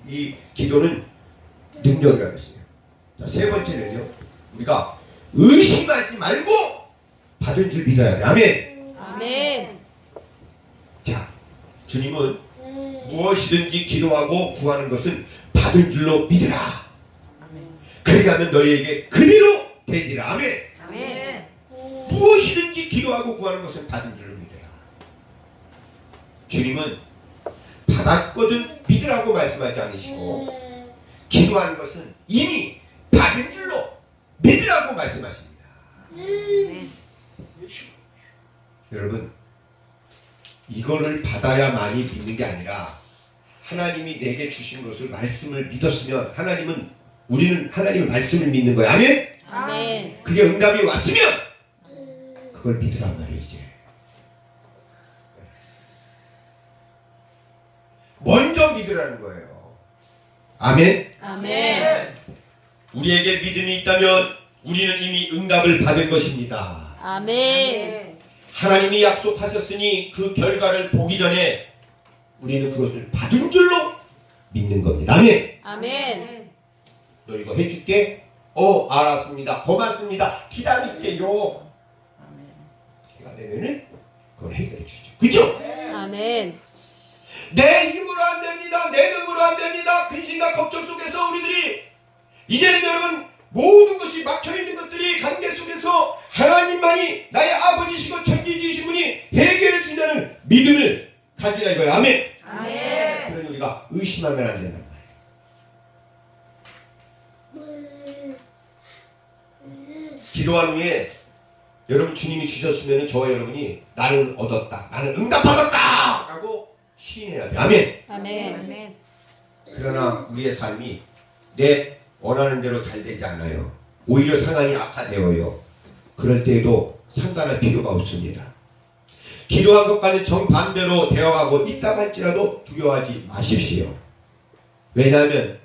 이 기도는 능력이라고 했어요. 자, 세 번째는요, 우리가 의심하지 말고 받은 줄 믿어야 돼. 아멘. 아멘. 자, 주님은 무엇이든지 기도하고 구하는 것은 받은 줄로 믿으라. 그렇게 하면 너희에게 그대로 되리라. 아멘. 아멘. 무엇이든지 기도하고 구하는 것은 받은 줄로 믿어라. 주님은 받았거든 믿으라고 말씀하지 않으시고 기도하는 것은 이미 받은 줄로 믿으라고 말씀하십니다. 여러분, 이거를 받아야만이 믿는 게 아니라 하나님이 내게 주신 것을 말씀을 믿었으면 우리는 하나님의 말씀을 믿는 거야. 아멘? 아멘. 그게 응답이 왔으면 그걸 믿으란 말이지. 믿으라는 거예요. 아멘. 아멘. 우리에게 믿음이 있다면 우리는 이미 응답을 받은 것입니다. 아멘. 하나님이 약속하셨으니 그 결과를 보기 전에 우리는 그것을 받은 줄로 믿는 겁니다. 아멘. 아멘. 너 이거 해줄게? 알았습니다. 고맙습니다. 기다릴게요. 해가 되면은 그걸 해결해 주죠. 그죠? 아멘. 내 힘으로 안 됩니다. 내 능으로 안 됩니다. 근심과 걱정 속에서 우리들이 이제는 여러분 모든 것이 막혀있는 것들이 관계 속에서 하나님만이 나의 아버지시고 천지지신 분이 해결해 준다는 믿음을 가지라 이거예요. 아멘. 아멘. 그러니 우리가 의심하면 안 된단 말이에요. 기도한 후에 여러분 주님이 주셨으면 저와 여러분이 나는 얻었다, 나는 응답받았다 라고 시인해야 돼요. 아멘. 아멘. 그러나 우리의 삶이 내 원하는 대로 잘 되지 않아요. 오히려 상황이 악화되어요. 그럴 때에도 상관할 필요가 없습니다. 기도한 것과는 정반대로 되어가고 있다고 할지라도 두려워하지 마십시오. 왜냐하면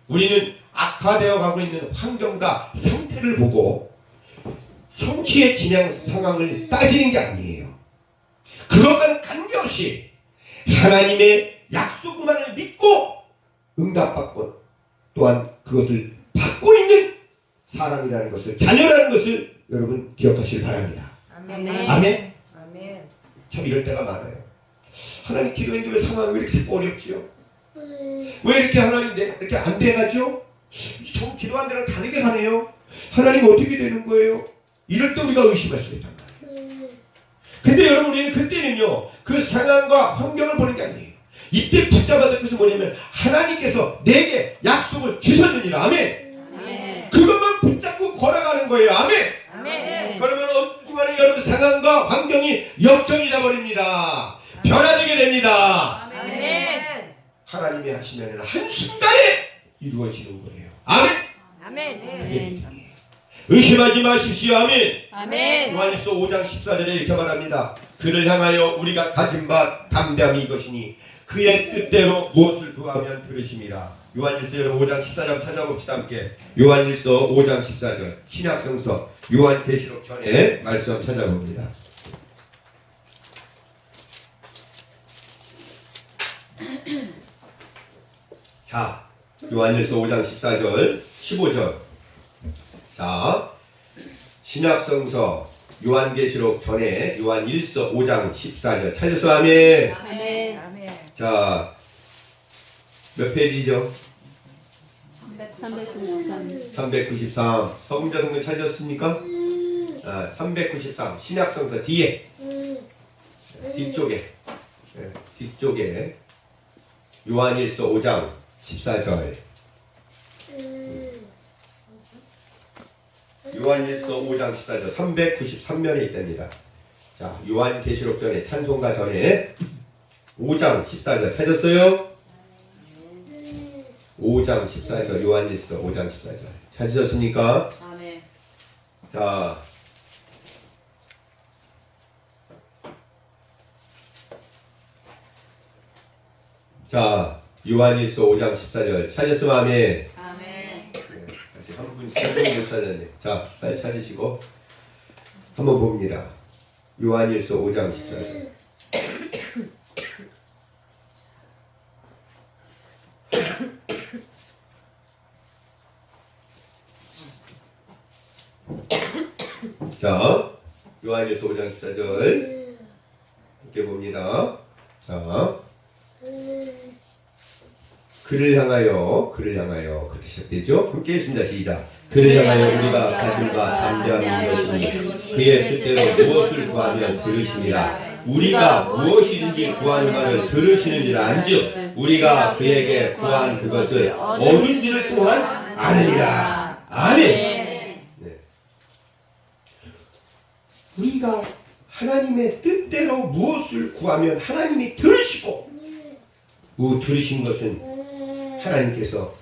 우리는 악화되어 가고 있는 환경과 상태를 보고 성취의 진행 상황을 따지는 게 아니에요. 그것과는 관계없이 하나님의 약속만을 믿고 응답받고 또한 그것을 받고 있는 사람이라는 것을, 자녀라는 것을 여러분 기억하시길 바랍니다. 아멘. 아멘. 아멘. 참 이럴 때가 많아요. 하나님 기도했는데 왜 상황이 왜 이렇게 어렵지요? 왜 이렇게 하나님 이렇게 안 돼가죠? 좀 기도한 대로 다르게 가네요. 하나님 어떻게 되는 거예요? 이럴 때 우리가 의심할 수 있단 말이에요. 근데 여러분 우리는 그때는요 그 상황과 환경을 보는 게 아니에요. 이때 붙잡아야 될 것은 뭐냐면 하나님께서 내게 약속을 주셨느니라. 아멘. 아멘. 그것만 붙잡고 걸어가는 거예요. 아멘. 아멘. 그러면 어느 순간에 여러분 상황과 환경이 역전이 되어버립니다. 변화되게 됩니다. 아멘. 하나님이 하시면 한순간에 이루어지는 거예요. 아멘. 아멘. 그게 믿음이에요. 의심하지 마십시오. 아멘. 아멘. 요한일서 5장 14절에 이렇게 말합니다. 그를 향하여 우리가 가진 바 담대함이 이것이니 그의 뜻대로 무엇을 구하면 들으심이라. 요한일서 5장 14절 찾아봅시다. 함께 요한일서 5장 14절 신약성서 요한계시록 전에 말씀 찾아봅니다. 자, 요한일서 5장 14절 15절. 자, 신약성서 요한계시록 전에 요한일서 5장 14절 찾으세요. 아멘. 아멘. 아멘. 자, 몇 페이지죠? 393. 393. 서금자 동네 찾으셨습니까? 393. 신약성서 뒤에. 뒤쪽에. 뒤쪽에. 요한일서 5장 14절. 요한일서 5장 14절 393면에 있답니다. 자, 요한계시록 전에 찬송가 전에 5장 14절 찾았어요? 5장 14절 요한일서 5장 14절 찾으셨습니까? 아멘. 자, 자 요한일서 5장 14절 찾았으면 아멘. 아멘. 다시 한 분이 못 찾았네. 자, 빨리 찾으시고 한번 봅니다. 요한일서 5장 14절. 자, 요한일서 5장 14절 이렇게 봅니다. 자, 그를 향하여 그렇게 시작되죠. 함께 했습니다. 시작. 그를 향하여 우리가 가진 바 담대함이 것이니 그의 뜻대로 무엇을 구하면 들으시니라. 우리가 무엇이든지 구하는 바를 들으시는지라. 안즉 우리가 그에게 구한 그것을 얻은지를 또한 아느니라. 아멘. 네. 우리가 하나님의 뜻대로 무엇을 구하면 하나님이 들으시고 들으신 것은 하나님께서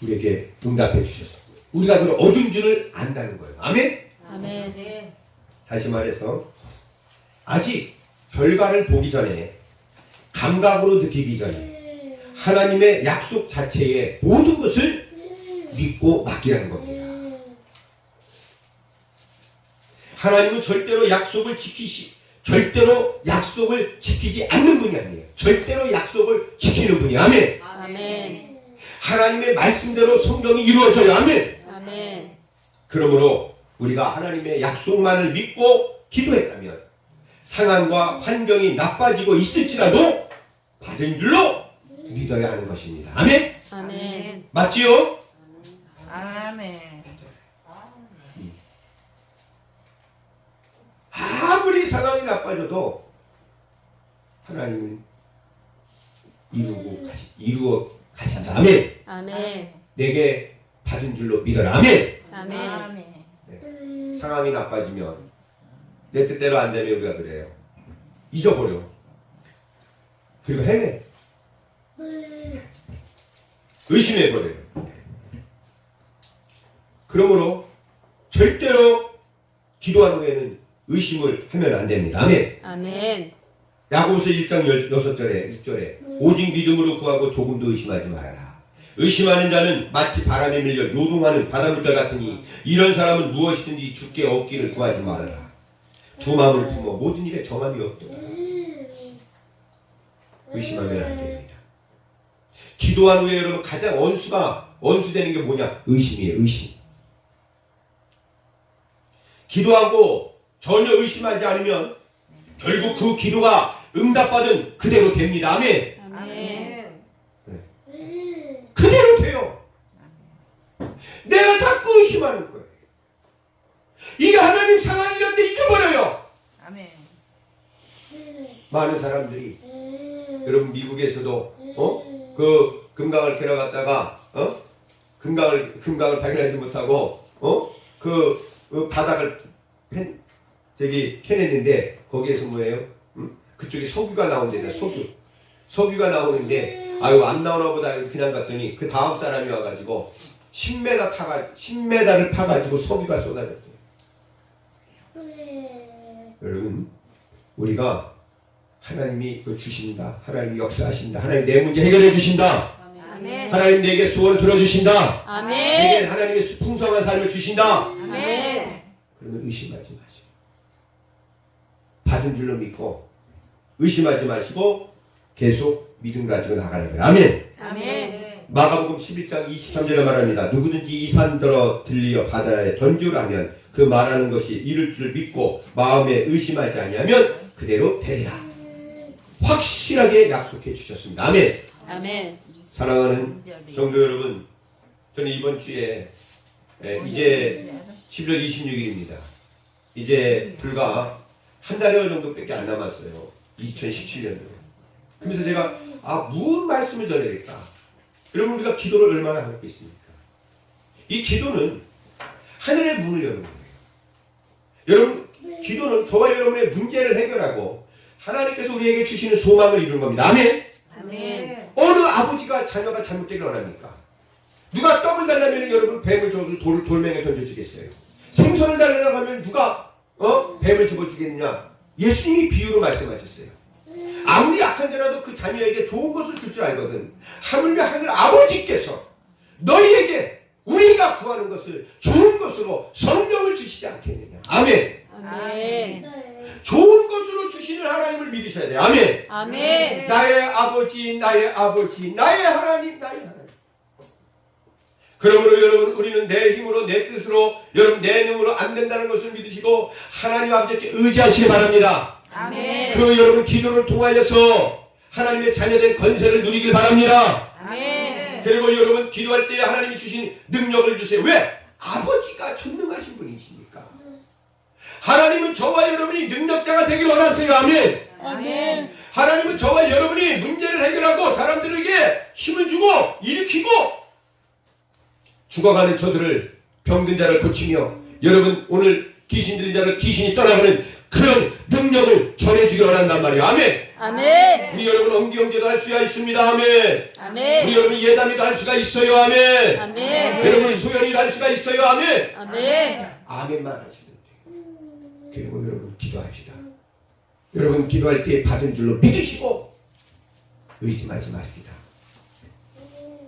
우리에게 응답해 주셔서 우리가 그걸 얻은 줄을 안다는 거예요. 아멘? 아멘. 네. 다시 말해서 아직 결과를 보기 전에 감각으로 느끼기 전에 하나님의 약속 자체에 모든 것을 믿고 맡기라는 겁니다. 하나님은 절대로 약속을 지키지 않는 분이 아니에요. 절대로 약속을 지키는 분이. 아멘. 아멘. 하나님의 말씀대로 성경이 이루어져요. 아멘. 아멘. 그러므로 우리가 하나님의 약속만을 믿고 기도했다면 상황과 환경이 나빠지고 있을지라도 받은 줄로 믿어야 하는 것입니다. 아멘. 아멘. 맞지요? 아멘. 아무리 상황이 나빠져도 하나님은 이루어 가신다. 아멘. 아멘. 내게 받은 줄로 믿어라. 아멘. 아멘. 아멘. 상황이 나빠지면 내 뜻대로 안 되면 우리가 그래요. 잊어버려. 그리고 헤매. 의심해버려요. 그러므로 절대로 기도한 후에는 의심을 하면 안 됩니다. 아멘. 아멘. 야고보서 1장 6절에 6절에 오직 믿음으로 구하고 조금도 의심하지 말아라. 의심하는 자는 마치 바람에 밀려 요동하는 바닷물결 같으니 이런 사람은 무엇이든지 주께 얻기를 구하지 말아라. 두 마음을 품어 모든 일에 정함이 없도다. 의심하면 안 됩니다. 기도한 후에 여러분 가장 원수되는 게 뭐냐? 의심이에요. 의심. 기도하고 전혀 의심하지 않으면 결국 그 기도가 응답받은 그대로 됩니다. 아멘. 아멘. 그대로 돼요. 내가 자꾸 의심하는 거예요. 이게 하나님 상황이란데 잊어버려요. 아멘. 많은 사람들이 여러분 미국에서도 그 금강을 캐러 갔다가 금강을 발견하지 못하고 그 바닥을 캐냈는데 거기에서 뭐예요? 그쪽에 석유가 나온대요. 석유가 나오는데 아유 안 나오나 보다 그냥 갔더니 그 다음 사람이 와가지고 10m를 파가지고 석유가 쏟아졌대요. 여러분 우리가 하나님이 주신다. 하나님이 역사하신다. 하나님 내 문제 해결해 주신다. 아멘. 하나님 내게 소원을 들어주신다. 아멘. 내게 하나님의 풍성한 삶을 주신다. 아멘. 그러면 의심하지 마시고 받은 줄로 믿고 의심하지 마시고 계속 믿음 가지고 나가는 거예요. 아멘. 아멘. 마가복음 11장 23절에 말합니다. 누구든지 이 산더러 들리어 바다에 던지라면 그 말하는 것이 이룰 줄 믿고 마음에 의심하지 아니하면 그대로 되리라. 확실하게 약속해 주셨습니다. 아멘. 아멘. 사랑하는 성도 여러분, 저는 이번 주에 이제 11월 26일입니다. 이제 불과 한 달여 정도밖에 안 남았어요. 2017년도. 그래서 제가 무슨 말씀을 전해야 될까? 여러분 우리가 기도를 얼마나 하고 있습니까? 이 기도는 하늘의 문을 여는 거예요. 여러분 기도는 저와 여러분의 문제를 해결하고 하나님께서 우리에게 주시는 소망을 이루는 겁니다. 아멘. 아멘. 어느 아버지가 자녀가 잘못되길 원합니까? 누가 떡을 달라면 여러분 뱀을 줘서 돌멩이에 던져주겠어요? 생선을 달라고 하면 누가 뱀을 집어주겠느냐? 예수님이 비유로 말씀하셨어요. 아무리 약한 자라도 그 자녀에게 좋은 것을 줄 줄 알거든. 하물며 하늘 아버지께서 너희에게 우리가 구하는 것을 좋은 것으로 성령을 주시지 않겠느냐? 아멘. 아멘. 좋은 것으로 주시는 하나님을 믿으셔야 돼요. 아멘. 아멘. 나의 아버지, 나의 아버지, 나의 하나님, 나의 하나님. 그러므로 여러분 우리는 내 힘으로 내 뜻으로 여러분 내 능으로 안 된다는 것을 믿으시고 하나님 아버지께 의지하시기 바랍니다. 아멘. 그 여러분 기도를 통하여서 하나님의 자녀된 권세를 누리길 바랍니다. 아멘. 그리고 여러분 기도할 때 하나님이 주신 능력을 주세요. 왜? 아버지가 전능하신 분이시니까. 하나님은 저와 여러분이 능력자가 되길 원하세요. 아멘. 아멘. 하나님은 저와 여러분이 문제를 해결하고 사람들에게 힘을 주고 일으키고 죽어가는 저들을 병든 자를 고치며 여러분 오늘 귀신 들린 자를 귀신이 떠나가는 그런 능력을 전해주길 원한단 말이에요. 아멘. 아멘. 우리 여러분 엉기형제도 할 수가 있습니다. 아멘. 아멘. 우리 여러분 예담이도 할 수가 있어요. 아멘. 아멘. 여러분 소연이도 할 수가 있어요. 아멘. 아멘. 아멘만 하시면 돼요. 그리고 여러분 기도합시다. 여러분 기도할 때 받은 줄로 믿으시고 의심하지 마십니다.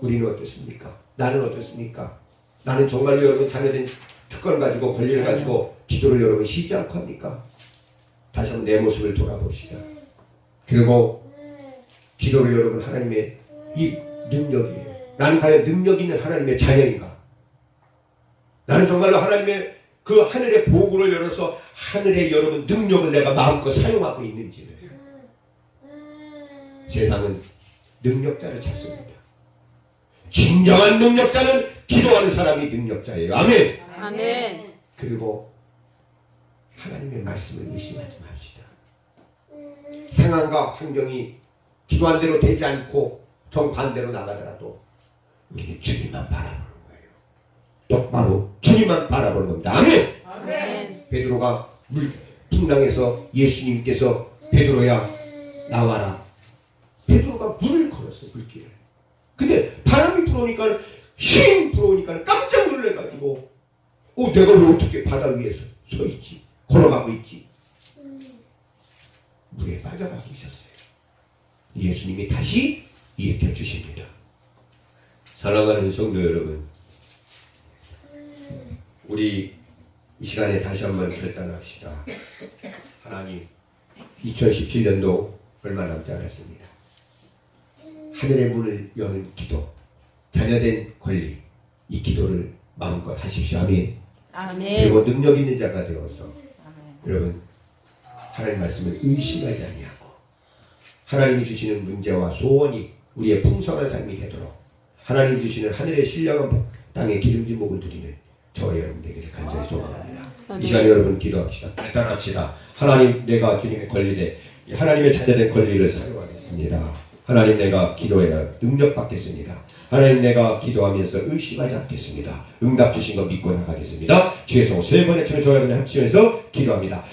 우리는 어떻습니까? 나는 어떻습니까? 나는 정말로 여러분 자녀된 특권 가지고 권리를 가지고 기도를 여러분 쉬지 않고 합니까? 다시 한번 내 모습을 돌아봅시다. 그리고 기도를 여러분 하나님의 이 능력이에요. 나는 과연 능력 있는 하나님의 자녀인가? 나는 정말로 하나님의 그 하늘의 보고를 열어서 하늘의 여러분 능력을 내가 마음껏 사용하고 있는지를. 세상은 능력자를 찾습니다. 진정한 능력자는 기도하는 사람이 능력자예요. 아멘. 아멘. 그리고 하나님의 말씀을 의심하지 맙시다. 상황과 환경이 기도한 대로 되지 않고 정반대로 나가더라도 우리는 주님만 바라보는 거예요. 똑바로 주님만 바라보는 겁니다. 아멘. 아멘. 베드로가 풍랑에서 예수님께서 베드로야 나와라. 베드로가 물을 걸었어, 물길을. 근데 바람이 불어오니까 쉥 불어오니까 깜짝 놀래가지고 내가 왜 어떻게 바다 위에 서 있지? 걸어가고 있지? 물에 빠져가고 있었어요. 예수님이 다시 일으켜 주십니다. 사랑하는 성도 여러분, 우리 이 시간에 다시 한번 결단합시다. 하나님, 2017년도 얼마 남지 않았습니다. 하늘의 문을 여는 기도, 자녀된 권리, 이 기도를 마음껏 하십시오. 아멘. 아멘. 그리고 능력 있는 자가 되어서 아멘. 여러분 하나님 말씀을 의심하지 아니하고 하나님이 주시는 문제와 소원이 우리의 풍성한 삶이 되도록 하나님이 주시는 하늘의 신령한 땅의 기름진 목을 드리는 저와 여러분 되기를 간절히 소원합니다. 이 시간에 여러분 기도합시다. 결단합시다. 하나님, 내가 주님의 권리대 하나님의 자녀된 권리를 사용하겠습니다. 하나님, 내가 기도해야 능력 받겠습니다. 하나님, 내가 기도하면서 의심하지 않겠습니다. 응답 주신 거 믿고 나가겠습니다. 주의 성 3번의 처럼 저와 여러분이 합치면서 기도합니다.